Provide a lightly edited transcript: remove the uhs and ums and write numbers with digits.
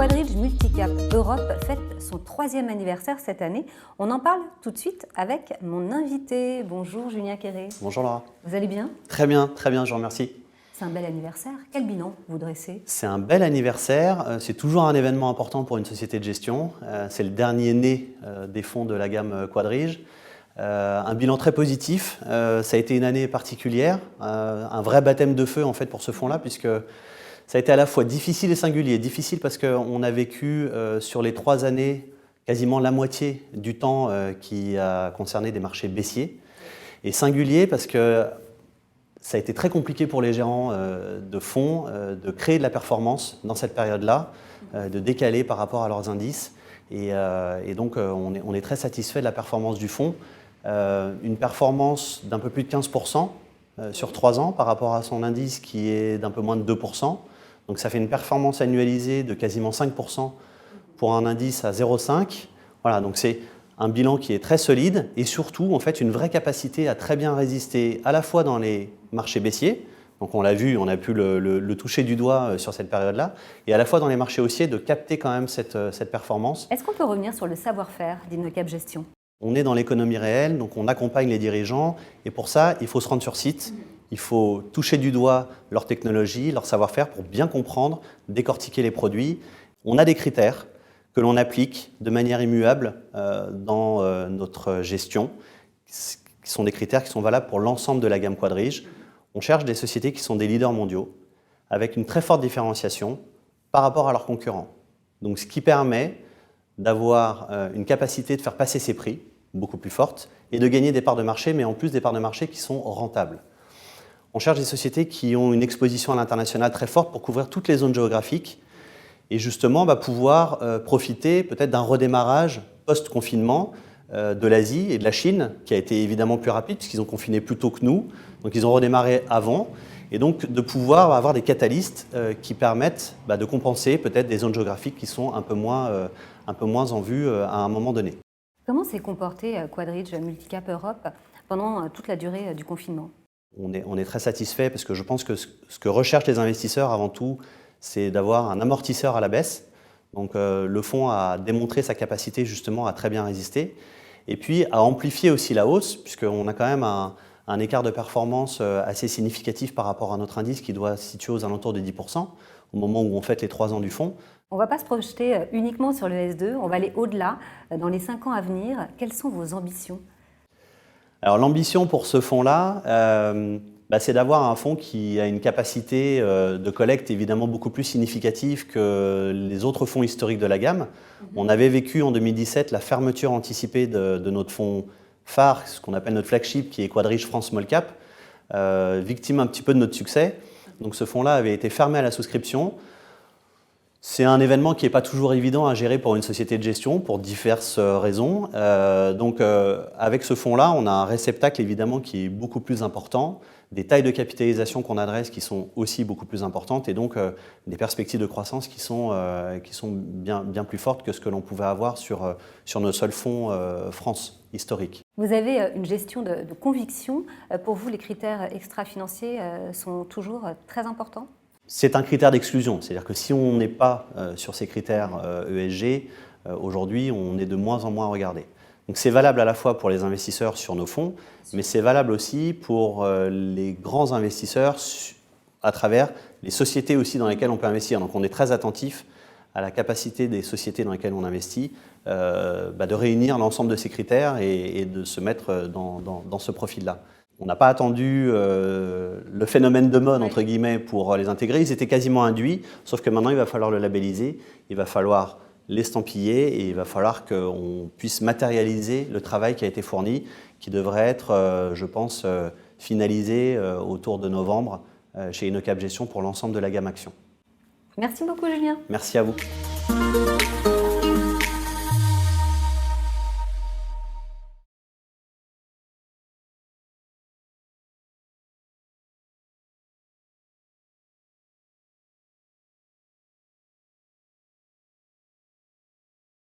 Quadridge Multicap Europe fête son 3e anniversaire cette année. On en parle tout de suite avec mon invité. Bonjour Julien Quéré. Bonjour Laura. Vous allez bien? Très bien, je vous remercie. C'est un bel anniversaire. Quel bilan vous dressez? C'est un bel anniversaire. C'est toujours un événement important pour une société de gestion. C'est le dernier né des fonds de la gamme Quadridge. Un bilan très positif. Ça a été une année particulière, un vrai baptême de feu en fait pour ce fonds-là, puisque ça a été à la fois difficile et singulier. Difficile parce qu'on a vécu sur les 3 années quasiment la moitié du temps qui a concerné des marchés baissiers. Et singulier parce que ça a été très compliqué pour les gérants de fonds de créer de la performance dans cette période-là, de décaler par rapport à leurs indices. Et donc on est très satisfait de la performance du fonds. Une performance d'un peu plus de 15% sur 3 ans par rapport à son indice qui est d'un peu moins de 2%. Donc ça fait une performance annualisée de quasiment 5% pour un indice à 0,5. Voilà, donc c'est un bilan qui est très solide et surtout en fait une vraie capacité à très bien résister à la fois dans les marchés baissiers, donc on l'a vu, on a pu le toucher du doigt sur cette période-là, et à la fois dans les marchés haussiers de capter quand même cette performance. Est-ce qu'on peut revenir sur le savoir-faire d'InnoCap Gestion? On est dans l'économie réelle, donc on accompagne les dirigeants et pour ça, il faut se rendre sur site, il faut toucher du doigt leur technologie, leur savoir-faire pour bien comprendre, décortiquer les produits. On a des critères que l'on applique de manière immuable dans notre gestion, qui sont des critères qui sont valables pour l'ensemble de la gamme Quadridge. On cherche des sociétés qui sont des leaders mondiaux, avec une très forte différenciation par rapport à leurs concurrents. Donc ce qui permet d'avoir une capacité de faire passer ses prix, beaucoup plus forte, et de gagner des parts de marché, mais en plus des parts de marché qui sont rentables. On cherche des sociétés qui ont une exposition à l'international très forte pour couvrir toutes les zones géographiques et justement pouvoir profiter peut-être d'un redémarrage post-confinement de l'Asie et de la Chine, qui a été évidemment plus rapide puisqu'ils ont confiné plus tôt que nous, donc ils ont redémarré avant, et donc de pouvoir avoir des catalystes qui permettent de compenser peut-être des zones géographiques qui sont un peu moins en vue à un moment donné. Comment s'est comporté Quadridge Multicap Europe pendant toute la durée du confinement? On est très satisfait parce que je pense que ce que recherchent les investisseurs avant tout, c'est d'avoir un amortisseur à la baisse. Donc le fonds a démontré sa capacité justement à très bien résister et puis à amplifier aussi la hausse puisqu'on a quand même un écart de performance assez significatif par rapport à notre indice qui doit se situer aux alentours de 10% au moment où on fête les 3 ans du fonds. On ne va pas se projeter uniquement sur le S2, on va aller au-delà. Dans les 5 ans à venir, quelles sont vos ambitions? Alors l'ambition pour ce fonds-là, c'est d'avoir un fonds qui a une capacité de collecte évidemment beaucoup plus significative que les autres fonds historiques de la gamme. On avait vécu en 2017 la fermeture anticipée de notre fonds phare, ce qu'on appelle notre flagship, qui est Quadridge France Small Cap, victime un petit peu de notre succès. Donc ce fonds-là avait été fermé à la souscription. C'est un événement qui n'est pas toujours évident à gérer pour une société de gestion, pour diverses raisons. Avec ce fonds-là, on a un réceptacle évidemment qui est beaucoup plus important, des tailles de capitalisation qu'on adresse qui sont aussi beaucoup plus importantes et donc des perspectives de croissance qui sont bien plus fortes que ce que l'on pouvait avoir sur nos seuls fonds France historiques. Vous avez une gestion de conviction. Pour vous, les critères extra-financiers sont toujours très importants? C'est un critère d'exclusion, c'est-à-dire que si on n'est pas sur ces critères ESG, aujourd'hui on est de moins en moins regardé. Donc c'est valable à la fois pour les investisseurs sur nos fonds, mais c'est valable aussi pour les grands investisseurs à travers les sociétés aussi dans lesquelles on peut investir. Donc on est très attentif à la capacité des sociétés dans lesquelles on investit de réunir l'ensemble de ces critères et de se mettre dans ce profil-là. On n'a pas attendu le phénomène de mode, entre guillemets, pour les intégrer. Ils étaient quasiment induits, sauf que maintenant, il va falloir le labelliser, il va falloir l'estampiller et il va falloir qu'on puisse matérialiser le travail qui a été fourni, qui devrait être, je pense, finalisé autour de novembre chez InnoCap Gestion pour l'ensemble de la gamme Action. Merci beaucoup, Julien. Merci à vous.